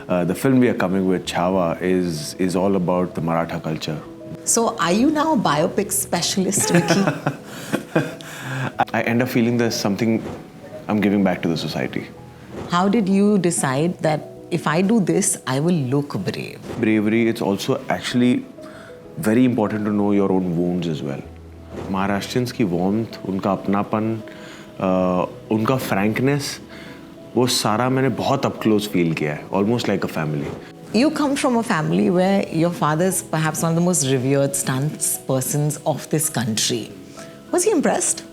The film we are coming with, Chhawa, is all about the Maratha culture. So, are you now a biopic specialist, Vicky? I end up feeling there's something I'm giving back to the society. How did you decide that if I do this, I will look brave? Bravery, it's also actually very important to know your own wounds as well. Maharashtrians की warmth, उनका अपनापन, उनका frankness, वो सारा मैंने बहुत up close feel किया है, almost like a family. You come from a family where your father is perhaps one of the most revered stunts persons of this country. Was he impressed?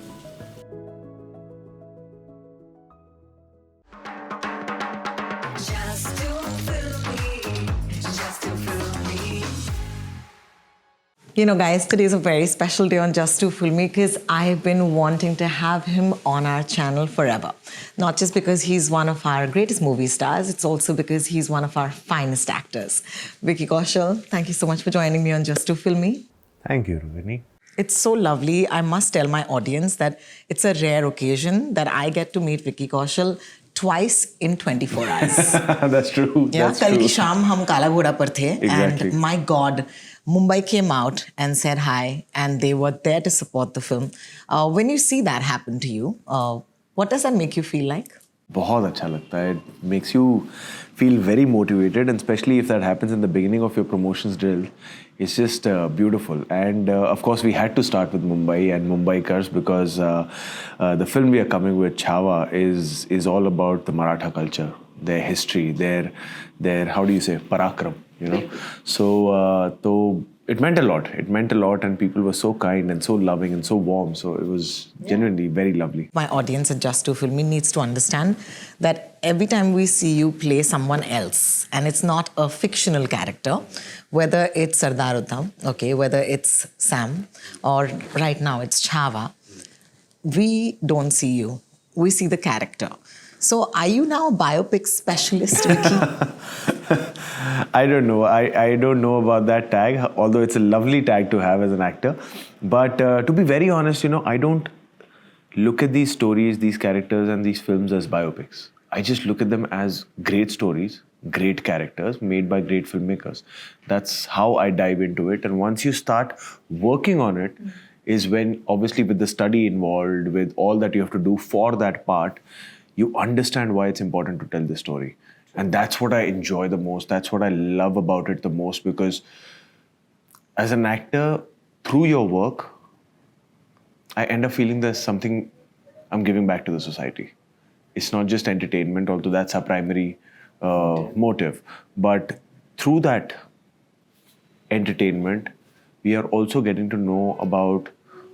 You know, guys, today is a very special day on Just to Film Me because I've been wanting to have him on our channel forever. Not just because he's one of our greatest movie stars, it's also because he's one of our finest actors. Vicky Kaushal, thank you so much for joining me on Just to Film Me. Thank you, Ruvini. It's so lovely. I must tell my audience that it's a rare occasion that I get to meet Vicky Kaushal twice in 24 hours. That's true. Yeah, That's कल true. की शाम हम काला घोड़ा पर थे, Exactly. and my God, Mumbai came out and said hi, and they were there to support the film. When you see that happen to you, what does that make you feel like? बहुत अच्छा लगता है. It makes you feel very motivated, and especially if that happens in the beginning of your promotions drill, it's just beautiful. And of course, we had to start with Mumbai and Mumbaikars because the film we are coming with, Chhawa, is all about the Maratha culture, their history, their how do you say, parakram, you know. So it meant a lot. It meant a lot, and people were so kind and so loving and so warm. So it was genuinely very lovely. My audience at Just to Film Me needs to understand that every time we see you play someone else, and it's not a fictional character, whether it's Sardar Uttam, okay, whether it's Sam, or right now it's Chhawa, we don't see you. We see the character. So are you now a biopic specialist, Vicky? I don't know. I don't know about that tag, although it's a lovely tag to have as an actor. But to be very honest, you know, I don't look at these stories, these characters, and these films as biopics. I just look at them as great stories, great characters made by great filmmakers. That's how I dive into it. And once you start working on it, is when, obviously, with the study involved, with all that you have to do for that part, you understand why it's important to tell the story. And that's what I enjoy the most. That's what I love about it the most, because as an actor, through your work, I end up feeling there's something I'm giving back to the society. It's not just entertainment, although that's our primary motive. But through that entertainment, we are also getting to know about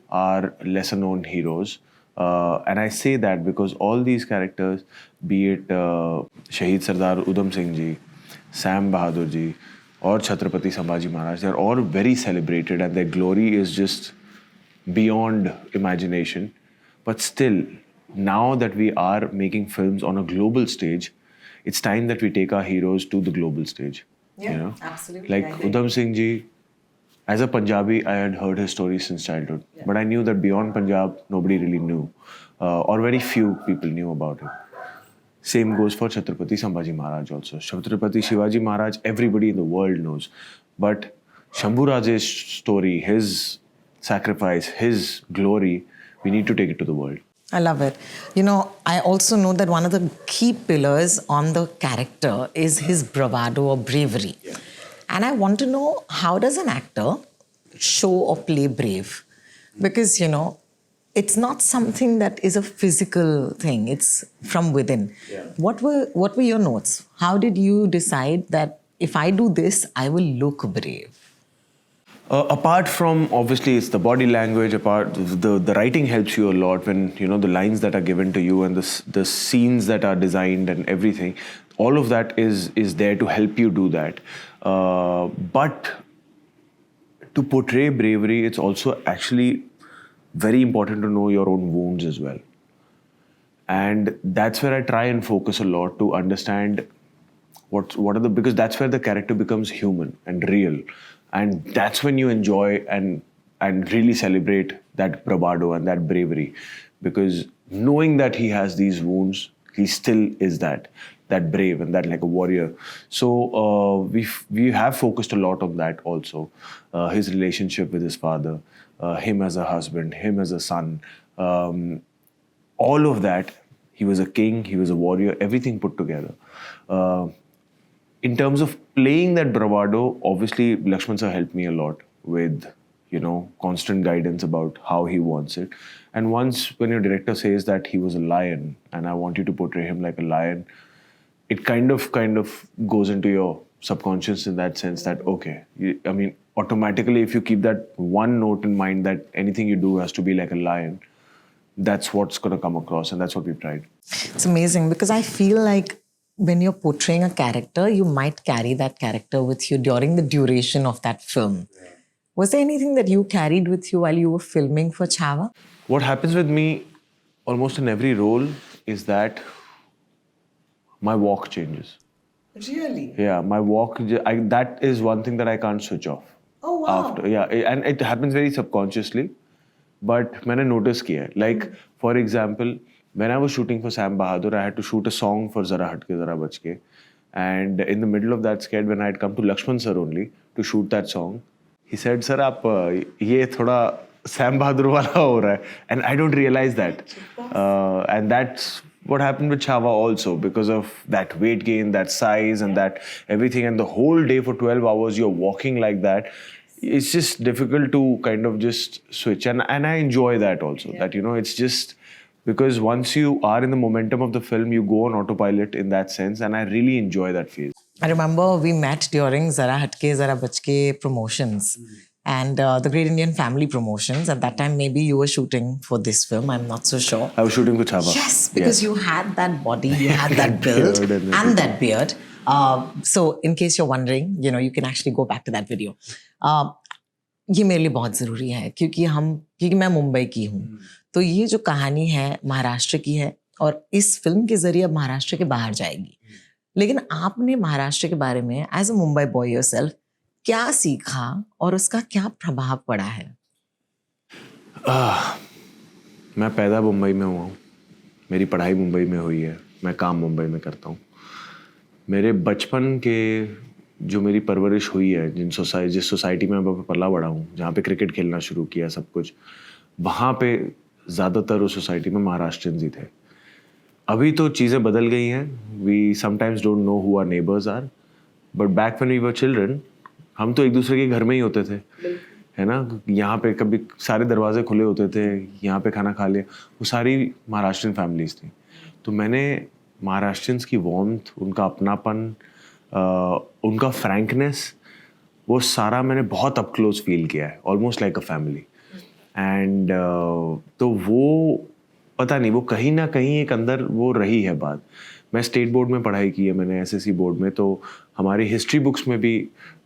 our lesser known heroes. And I say that because all these characters, be it Shahid Sardar Udham Singh ji, Sam Bahadur ji, or Chhatrapati Sambhaji Maharaj, they're all very celebrated, and their glory is just beyond imagination. But still, now that we are making films on a global stage, it's time that we take our heroes to the global stage. Yeah, you know? absolutely, Like I agree. Udham Singh ji, as a Punjabi, I had heard his story since childhood. But I knew that beyond Punjab, nobody really knew. Or very few people knew about him. Same goes for Chhatrapati Sambhaji Maharaj also. Chhatrapati Shivaji Maharaj, everybody in the world knows. But Shambhu story, his sacrifice, his glory, we need to take it to the world. I love it. You know, I also know that one of the key pillars on the character is his bravado or bravery. Yeah. And I want to know, how does an actor show or play brave? Because, you know, it's not something that is a physical thing. It's from within. Yeah. What were your notes? How did you decide that if I do this, I will look brave? Apart from, obviously, it's the body language. The writing helps you a lot when, you know, the lines that are given to you and the scenes that are designed and everything. All of that is there to help you do that. But to portray bravery, it's also actually very important to know your own wounds as well. And that's where I try and focus a lot to understand what are the, because that's where the character becomes human and real. And that's when you enjoy and really celebrate that bravado and that bravery. Because knowing that he has these wounds, he still is that. that brave and that like a warrior. So we have focused a lot on that also. His relationship with his father, him as a husband, him as a son, all of that. He was a king, he was a warrior, everything put together. In terms of playing that bravado, obviously Lakshman sir helped me a lot with, constant guidance about how he wants it. And once when your director says that he was a lion and I want you to portray him like a lion, it kind of goes into your subconscious in that sense that, okay, automatically if you keep that one note in mind that anything you do has to be like a lion, that's what's going to come across, and that's what we've tried. It's amazing because I feel like when you're portraying a character, you might carry that character with you during the duration of that film. Yeah. Was there anything that you carried with you while you were filming for Chhaava? What happens with me almost in every role is that my walk changes. Really? Yeah, my walk, that is one thing that I can't switch off. Oh, wow. And it happens very subconsciously. But मैंने notice किया है. Like, for example, when I was shooting for Sam Bahadur, I had to shoot a song for Zara Hatke Zara Bachke. And in the middle of that sketch, when I had come to Lakshman sir only to shoot that song, he said, "Sir, आप ये थोड़ा Sam Bahadur वाला हो रहा है." And I don't realize that. And that's what happened with Chhaava also, because of that weight gain, that size, and that everything. And the whole day for 12 hours, you're walking like that. It's just difficult to kind of just switch. And I enjoy that also, that, it's just because once you are in the momentum of the film, you go on autopilot in that sense. And I really enjoy that phase. I remember we met during Zara Hatke Zara Bachke promotions and the Great Indian Family promotions. At that time, maybe you were shooting for this film. I'm not so sure. I was shooting for Chhaava. Yes, because you had that body, you had that build and that beard. So in case you're wondering, you can actually go back to that video. ये मेरे लिए बहुत ज़रूरी है क्योंकि मैं मुंबई की हूँ, तो ये जो कहानी है महाराष्ट्र की है और इस फिल्म के ज़रिए अब महाराष्ट्र के बाहर जाएगी. लेकिन आपने महाराष्ट्र के बारे में as a Mumbai boy yourself क्या सीखा और उसका क्या प्रभाव पड़ा है? मैं पैदा मुंबई में हुआ हूँ, मेरी पढ़ाई मुंबई में हुई है, मैं काम मुंबई में करता हूँ. मेरे बचपन के जो मेरी परवरिश हुई है, जिस सोसाइटी में मैं पला बड़ा हूँ, जहाँ पे क्रिकेट खेलना शुरू किया सब कुछ, वहाँ पे ज़्यादातर उस सोसाइटी में महाराष्ट्रियंस ही थे. अभी तो चीज़ें बदल गई हैं. We sometimes don't know who our neighbours are, but back when we were children, हम तो एक दूसरे के घर में ही होते थे, है ना. यहाँ पे कभी सारे दरवाजे खुले होते थे, यहाँ पे खाना खा लिया. वो सारी महाराष्ट्रियन फैमिलीज थी. तो मैंने महाराष्ट्रियंस की वार्मथ, उनका अपनापन, उनका फ्रैंकनेस, वो सारा मैंने बहुत अप क्लोज फील किया है, almost like a family. And तो वो पता नहीं, वो कहीं ना कहीं एक अंदर वो रही है बात. मैं स्टेट बोर्ड में पढ़ाई की है मैंने, एसएससी बोर्ड में, तो हमारी हिस्ट्री बुक्स में भी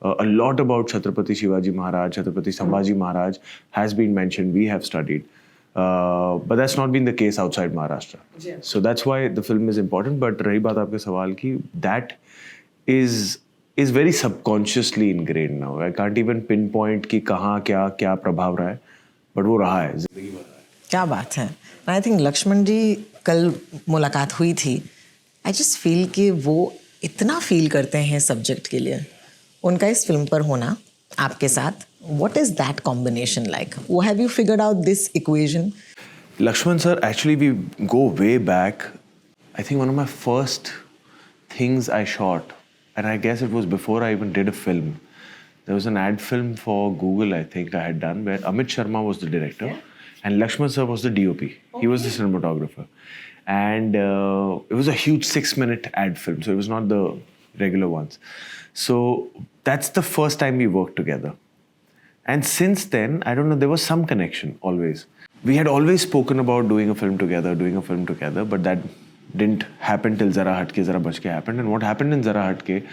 a lot about Chhatrapati Shivaji Maharaj, Chhatrapati Sambhaji Maharaj has been mentioned, we have studied. But that's not been the case outside Maharashtra. Yeah. So that's why the film is important. But रही बात आपके सवाल की, that is very subconsciously ingrained now. I can't even pinpoint कि कहाँ क्या प्रभाव रहा है, but वो रहा है, जिंदगी भर रहा है. क्या बात है. I think लक्ष्मण जी कल मुलाकात हुई थी. I just feel कि वो इतना फील करते हैं सब्जेक्ट के लिए. उनका इस फिल्म पर होना आपके साथ, what is that combination like? Have you figured out this equation? Lakshman sir, actually we go way back. I think one of my first things I shot, and I guess it was before I even did a film. There was an ad film for Google, I think I had done, where Amit Sharma was the director, and Lakshman sir was the DOP. Okay. He was the cinematographer. And it was a huge 6-minute ad film, so it was not the regular ones. So that's the first time we worked together. And since then, I don't know, there was some connection always. We had always spoken about doing a film together, but that didn't happen till Zara Hatke Zara Bachke happened. And what happened in Zara Hatke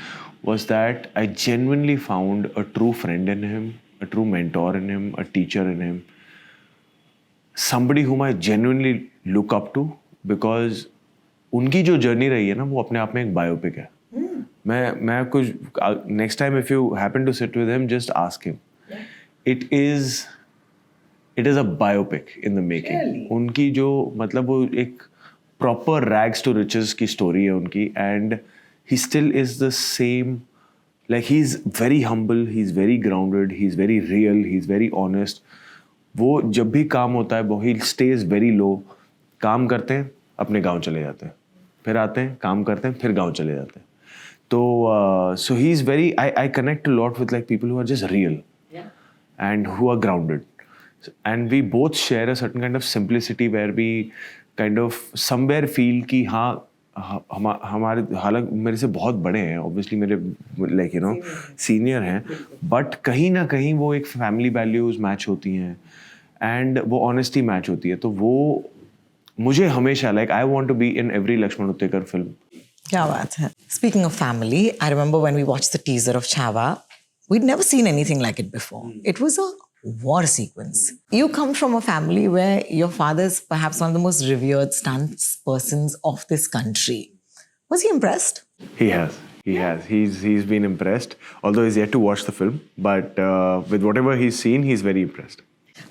was that I genuinely found a true friend in him, a true mentor in him, a teacher in him. Somebody whom I genuinely look up to, because उनकी जो journey रही है ना, वो अपने आप में एक बायोपिक है. मैं कुछ next time if you happen to sit with him, just ask him. It is a biopic in the making. Really? उनकी जो मतलब वो एक proper rags to riches की story है उनकी, and he still is the same. Like he's very humble, he's very grounded, he's very real, he's very honest. वो जब भी काम होता है वो he stays very low. काम करते हैं अपने गांव चले जाते हैं, फिर आते हैं काम करते हैं फिर गांव चले जाते हैं. तो so he's very, I connect a lot with like people who are just real and who are grounded. And we both share a certain kind of simplicity where we kind of somewhere feel कि हाँ हमारे, हालांकि मेरे से बहुत बड़े हैं obviously, मेरे लाइक यू नो सीनियर हैं, बट कहीं ना कहीं वो एक फैमिली वैल्यूज मैच होती हैं एंड वो ऑनेस्टी मैच होती है. तो वो मुझे हमेशा like I want to be in every Laxman Utekar film. क्या बात है. Speaking of family, I remember when we watched the teaser of Chava, we'd never seen anything like it before. It was a war sequence. You come from a family where your father's perhaps one of the most revered stunts persons of this country. Was he impressed? He has. He's been impressed, although he's yet to watch the film. But with whatever he's seen, he's very impressed.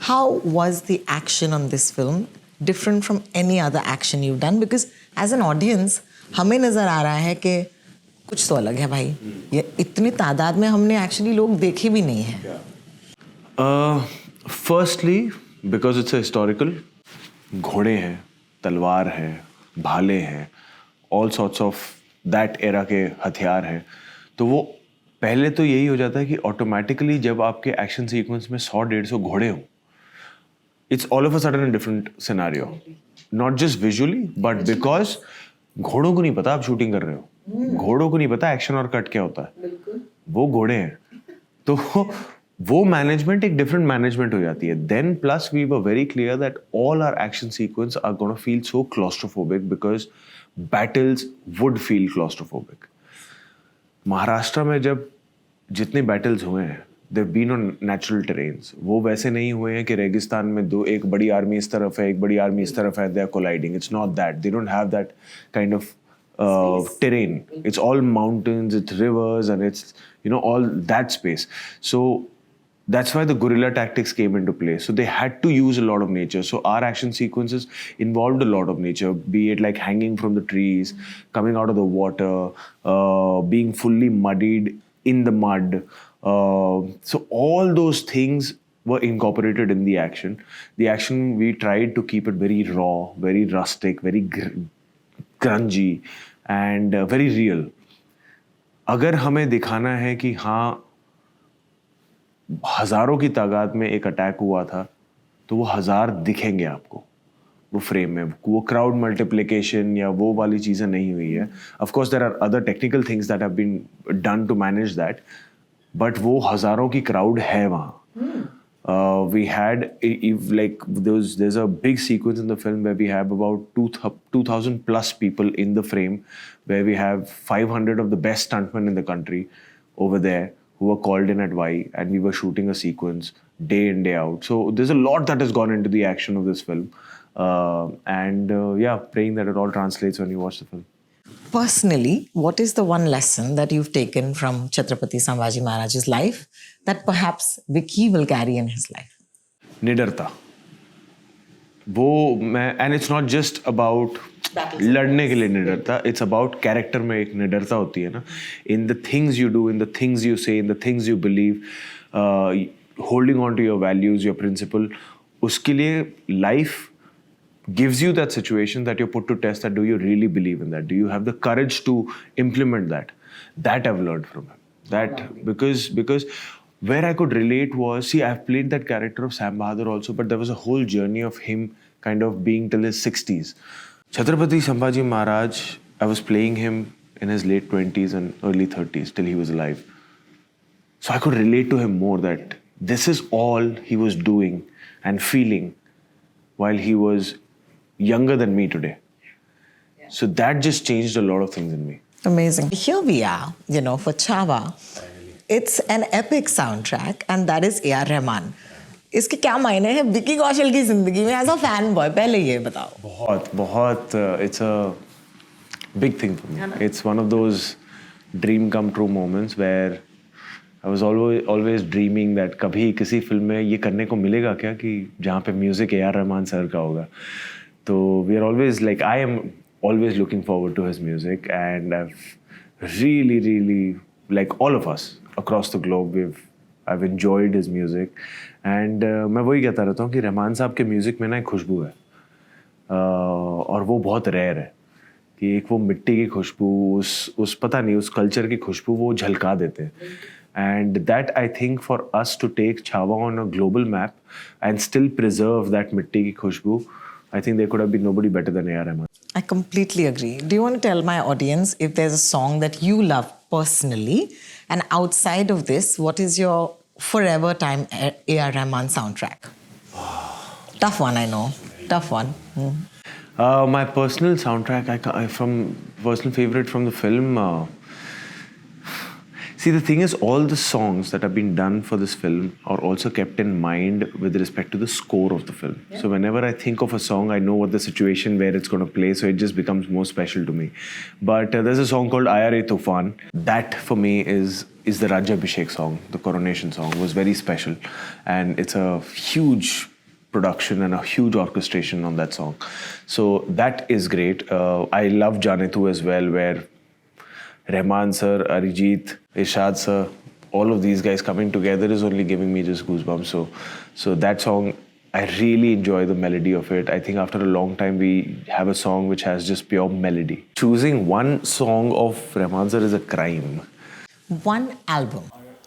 How was the action on this film different from any other action you've done? Because as an audience, हमें नजर आ रहा है कि कुछ तो अलग है भाई. ये इतनी तादाद में हमने एक्चुअली लोग देखे भी नहीं है. Firstly, because it's a historical, घोड़े हैं, तलवार है, भाले हैं, all sorts of that era के हथियार हैं. तो वो पहले तो यही हो जाता है कि ऑटोमेटिकली जब आपके एक्शन सीक्वेंस में 100-150 घोड़े हों, it's all of a sudden a different scenario. Not just visually, but because घोड़ों को नहीं पता आप शूटिंग कर रहे हो, घोड़ों को नहीं पता एक्शन और कट क्या होता है, वो घोड़े हैं. तो वो मैनेजमेंट एक डिफरेंट मैनेजमेंट हो जाती है. Then plus we were very clear that all our action sequence are gonna feel so claustrophobic because battles would feel claustrophobic. Maharashtra में जब जितने बैटल्स हुए हैं they've been on natural terrains. वो वैसे नहीं हुए हैं कि रेगिस्तान में एक बड़ी आर्मी इस तरफ है, एक बड़ी आर्मी इस तरफ है, they are colliding. It's not that. They don't have that kind of terrain. It's all mountains, it's rivers, and it's, you know, all that space. So that's why the guerrilla tactics came into play. So they had to use a lot of nature. So our action sequences involved a lot of nature, be it like hanging from the trees, coming out of the water, being fully muddied in the mud. So all those things were incorporated in the action. The action, we tried to keep it very raw, very rustic, very grungy, and very real. अगर हमें दिखाना है कि हाँ हजारों की तादाद में एक अटैक हुआ था, तो वो 1000 दिखेंगे आपको वो फ्रेम में. वो क्राउड मल्टीप्लिकेशन या वो वाली चीज़ें नहीं हुई है. Of course there are other technical things that have been done to manage that, but वो हजारों की क्राउड है वहाँ. We had like there's a big sequence in the film where we have about 2,000 plus people in the frame, where we have 500 of the best stuntmen in the country over there who were called in at Y, and we were shooting a sequence day in, day out. So there's a lot that has gone into the action of this film, and praying that it all translates when you watch the film. Personally, what is the one lesson that you've taken from Chhatrapati Sambhaji Maharaj's life that perhaps Vicky will carry in his life? निडरता. वो मैं, and it's not just about लड़ने के लिए निडरता, it's about character में एक निडरता होती है ना, in the things you do, in the things you say, in the things you believe, holding on to your values, your principle. उसके लिए life gives you that situation that you're put to test, that do you really believe in that? Do you have the courage to implement that? That I've learned from him. That because where I could relate was, see, I've played that character of Sam Bahadur also, but there was a whole journey of him kind of being till his 60s. Chhatrapati Sambhaji Maharaj, I was playing him in his late 20s and early 30s till he was alive. So I could relate to him more, that this is all he was doing and feeling while he was younger than me today. So that just changed a lot of things in me. Amazing. Here we are, you know, for Chava. It's an epic soundtrack, and that is A.R. Rahman. इसके क्या मायने हैं विकी कौशल की जिंदगी में as a fan boy? पहले ये बताओ. बहुत it's a big thing for me. It's one of those dream come true moments where I was always dreaming that कभी किसी फिल्म में ये करने को मिलेगा क्या, कि जहाँ पे म्यूजिक A.R. रहमान सर का होगा. So we are always like, I am always looking forward to his music, and I've really, like all of us across the globe, I've enjoyed his music, and मैं वही कहता रहता हूँ कि रहमान साहब के म्यूजिक में ना एक खुशबू है, और वो बहुत रेयर है कि एक वो मिट्टी की खुशबू, उस पता नहीं उस कल्चर की खुशबू वो झलका देते हैं. And that, I think, for us to take Chhawa on a global map and still preserve that mitti ki khushbu, I think there could have been nobody better than A.R. Rahman. I completely agree. Do you want to tell my audience if there's a song that you love personally, and outside of this, what is your forever time A.R. Rahman soundtrack? Tough one, I know. Tough one. My personal soundtrack, from personal favorite from the film. See, the thing is, all the songs that have been done for this film are also kept in mind with respect to the score of the film. Yeah. So whenever I think of a song, I know what the situation where it's going to play, so it just becomes more special to me. But there's a song called Aaya Re Tufan. That for me is the Rajabhishek song, the coronation song. It was very special, and it's a huge production and a huge orchestration on that song. So that is great. I love Jaane Tu as well, where Rahman sir, Arijit, Irshad sir, all of these guys coming together is only giving me just goosebumps. So that song, I really enjoy the melody of it. I think after a long time we have a song which has just pure melody. Choosing one song of Rahman sir is a crime. One album.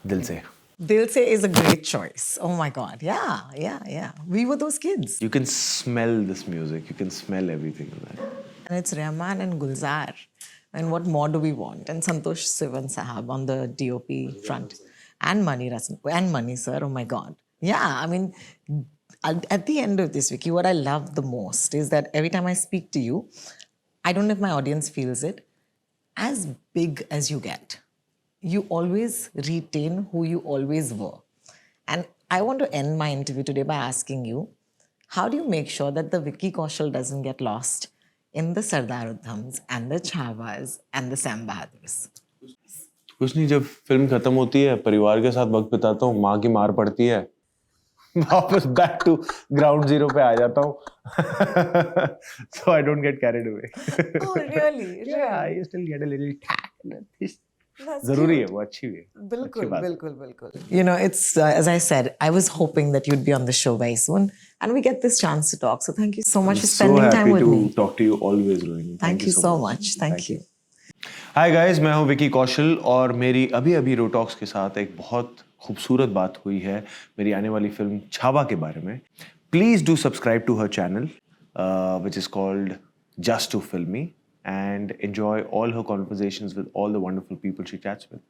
Dil Se. Dil Se is a great choice. Oh my God. Yeah. We were those kids. You can smell this music. You can smell everything in that. And it's Rahman and Gulzar. And what more do we want? And Santosh Sivan Sahab on the DOP front. And Mani Rasan. And Mani sir, oh my God. Yeah, I mean, at the end of this, Vicky, what I love the most is that every time I speak to you, I don't know if my audience feels it, as big as you get, you always retain who you always were. And I want to end my interview today by asking you, how do you make sure that the Vicky Kaushal doesn't get lost in the Sardar Udhams and the Chhavas and the Sam Bahadurs? कुछ नहीं, जब film खत्म होती है परिवार के साथ वक्त बिताता हूँ, माँ की मार पड़ती है, वापस बैक टू ग्राउंड जीरो पे आ जाता हूँ. So I don't get carried away. Oh, really? Yeah, I still get a little tack. That's जरूरी cute. है वो, अच्छी है. बिल्कुल. You know, it's as I said, I was hoping that you'd be on the show very soon, and we get this chance to talk. So thank you so much for spending time with me. So happy to talk to you always, Rohini. Thank you so much. Thank you. Hi guys, मैं हूं विकी कौशल, और मेरी अभी रोटॉक्स के साथ एक बहुत खूबसूरत बात हुई है मेरी आने वाली फिल्म छावा के बारे में. Please do subscribe to her channel which is called Just Too Filmy, and enjoy all her conversations with all the wonderful people she chats with.